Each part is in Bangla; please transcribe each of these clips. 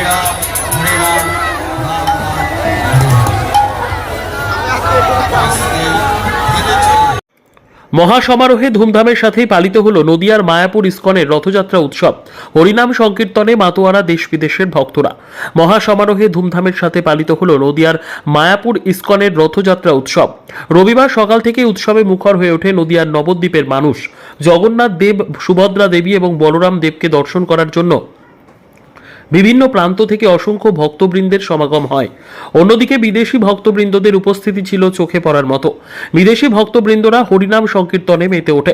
রাম হরে রাম রাম রাম। মহাসমারোহে ধুমধামের সাথেই পালিত হল নদিয়ার মায়াপুর ইস্কনের রথযাত্রা উৎসব। হরিনাম সংকীর্তনে মাতোয়ারা দেশ বিদেশের ভক্তরা। মহাসমারোহে ধুমধামের সাথে পালিত হল নদিয়ার মায়াপুর ইস্কনের রথযাত্রা উৎসব। রবিবার সকাল থেকে উৎসবে মুখর হয়ে ওঠে নদিয়ার নবদ্বীপের মানুষ। জগন্নাথ দেব, সুভদ্রা দেবী এবং বলরাম দেবকে দর্শন করার জন্য বিভিন্ন প্রান্ত থেকে অসংখ্য ভক্তবৃন্দের সমাগম হয়। অন্যদিকে বিদেশি ভক্তবৃন্দদের উপস্থিতি ছিল চোখে পড়ার মতো। বিদেশি ভক্তবৃন্দরা হরিনাম সংকীর্তনে মেতে ওঠে।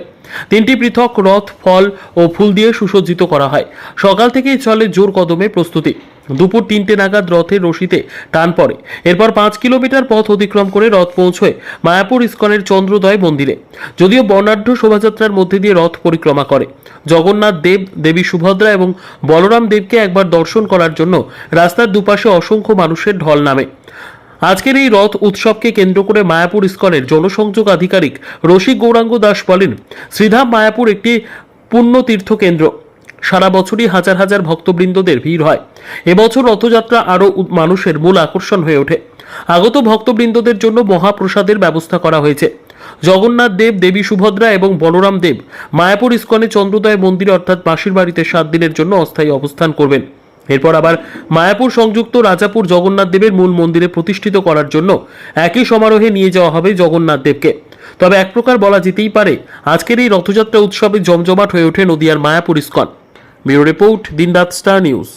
তিনটি পৃথক রথ ফল ও ফুল দিয়ে সুসজ্জিত করা হয়। সকাল থেকেই চলে জোর কদমে প্রস্তুতি। দুপুর 3টে নাগাদ রথের রশিতে টান পড়ে। এরপর 5 কিলোমিটার পথ অতিক্রম করে রথ পৌঁছয় মায়াপুর ইস্কনের চন্দ্রোদয় মন্দিরে। যদিও বর্ণাঢ্য শোভাযাত্রার মধ্যে দিয়ে রথ পরিক্রমা করে। জগন্নাথ দেব, দেবী সুভদ্রা এবং বলরাম দেবকে একবার দর্শন করার জন্য রাস্তার দুপাশে অসংখ্য মানুষের ঢল নামে। আজকের এই রথ উৎসবকে কেন্দ্র করে মায়াপুর ইস্কনের জনসংযোগ আধিকারিক রসিক গৌরাঙ্গ দাস বলেন, শ্রীধাম মায়াপুর একটি পুণ্য তীর্থ কেন্দ্র। সারা বছরই হাজার হাজার ভক্তবৃন্দদের ভিড় হয়। এবছর রথযাত্রা আরও মানুষের মূল আকর্ষণ হয়ে ওঠে। আগত ভক্তবৃন্দদের জন্য মহাপ্রসাদের ব্যবস্থা করা হয়েছে। জগন্নাথ দেব, দেবী সুভদ্রা এবং বলরাম দেব মায়াপুর ইস্কনে চন্দ্রোদয় মন্দিরে অর্থাৎ মাসির বাড়িতে 7 দিনের জন্য অস্থায়ী অবস্থান করবেন। এরপর আবার মায়াপুর সংযুক্ত রাজাপুর জগন্নাথ দেবের মূল মন্দিরে প্রতিষ্ঠিত করার জন্য একই সমারোহে নিয়ে যাওয়া হবে জগন্নাথ দেবকে। তবে এক প্রকার বলা যেতেই পারে আজকের এই রথযাত্রা উৎসবে জমজমাট হয়ে ওঠে নদিয়ার মায়াপুর ইস্কন। ব্যুরো রিপোর্ট, দিনরাত স্টার নিউজ।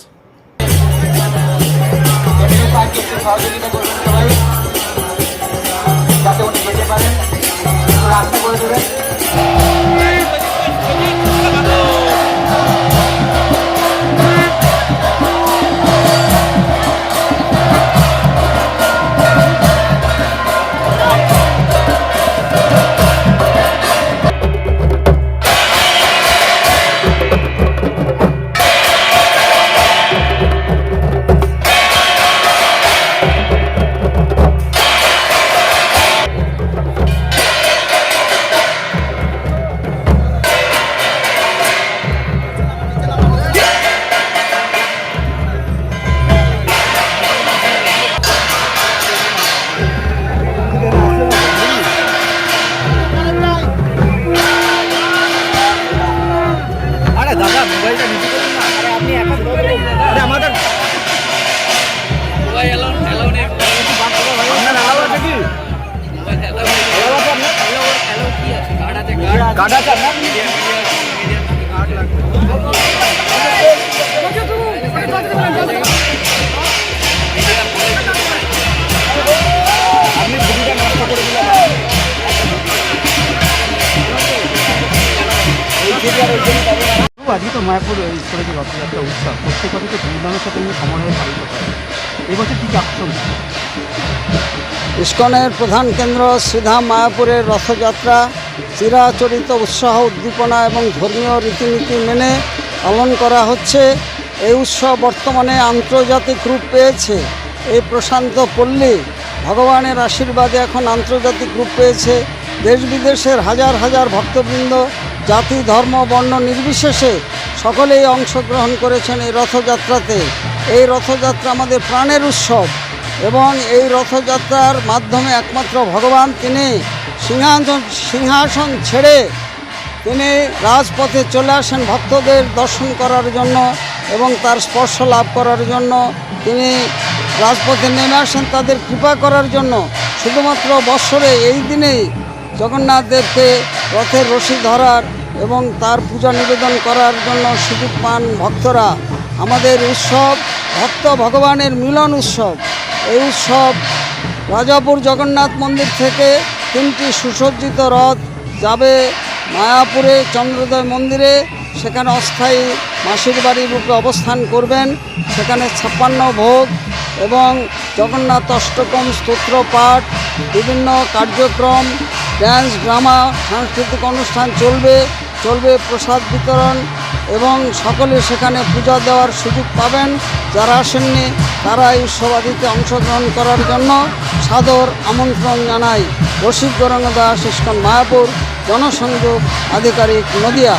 আজকে তো মায়াপুর ইস্কনের যে রথযাত্রা উৎসব প্রত্যেক বছর তো ধুমধামের সাথে সমারোহে পালিত হয়। এবছর কী আকর্ষণ? ইস্কনের প্রধান কেন্দ্র শ্রীধাম মায়াপুরের রথযাত্রা চিরাচরিত উৎসাহ, উদ্দীপনা এবং ধর্মীয় রীতিনীতি মেনে পালন করা হচ্ছে। এই উৎসব বর্তমানে আন্তর্জাতিক রূপ পেয়েছে। এই প্রশান্ত পল্লী ভগবানের আশীর্বাদে এখন আন্তর্জাতিক রূপ পেয়েছে। দেশ বিদেশের হাজার হাজার ভক্তবৃন্দ জাতি, ধর্ম, বর্ণ নির্বিশেষে সকলেই অংশগ্রহণ করেছেন এই রথযাত্রাতে। এই রথযাত্রা আমাদের প্রাণের উৎসব এবং এই রথযাত্রার মাধ্যমে একমাত্র ভগবান তিনি সিংহাসন ছেড়ে তিনি রাজপথে চলে আসেন ভক্তদের দর্শন করার জন্য এবং তার স্পর্শ লাভ করার জন্য। তিনি রাজপথে নেমে আসেন তাদের কৃপা করার জন্য। শুধুমাত্র বৎসরে এই দিনেই জগন্নাথ দেবকে রথের রশি ধরার এবং তার পূজা নিবেদন করার জন্য সুযোগ পান ভক্তরা। আমাদের উৎসব ভক্ত ভগবানের মিলন উৎসব। এই উৎসব রাজাপুর জগন্নাথ মন্দির থেকে 3টি সুসজ্জিত রথ যাবে মায়াপুরে চন্দ্রোদয় মন্দিরে। সেখানে অস্থায়ী মাসির বাড়ির রূপে অবস্থান করবেন। সেখানে 56 ভোগ এবং জগন্নাথ অষ্টকম স্তোত্র পাঠ, বিভিন্ন কার্যক্রম, ড্যান্স, ড্রামা, সাংস্কৃতিক অনুষ্ঠান চলবে প্রসাদ বিতরণ এবং সকলে সেখানে পূজা দেওয়ার সুযোগ পাবেন। যারা আসেননি তারা এই উৎসবাদিতে অংশগ্রহণ করার জন্য সাদর আমন্ত্রণ জানাই। রসিক গৌরাঙ্গ দাস, ইস্কন মায়াপুর, জনসংযোগ আধিকারিক, নদিয়া।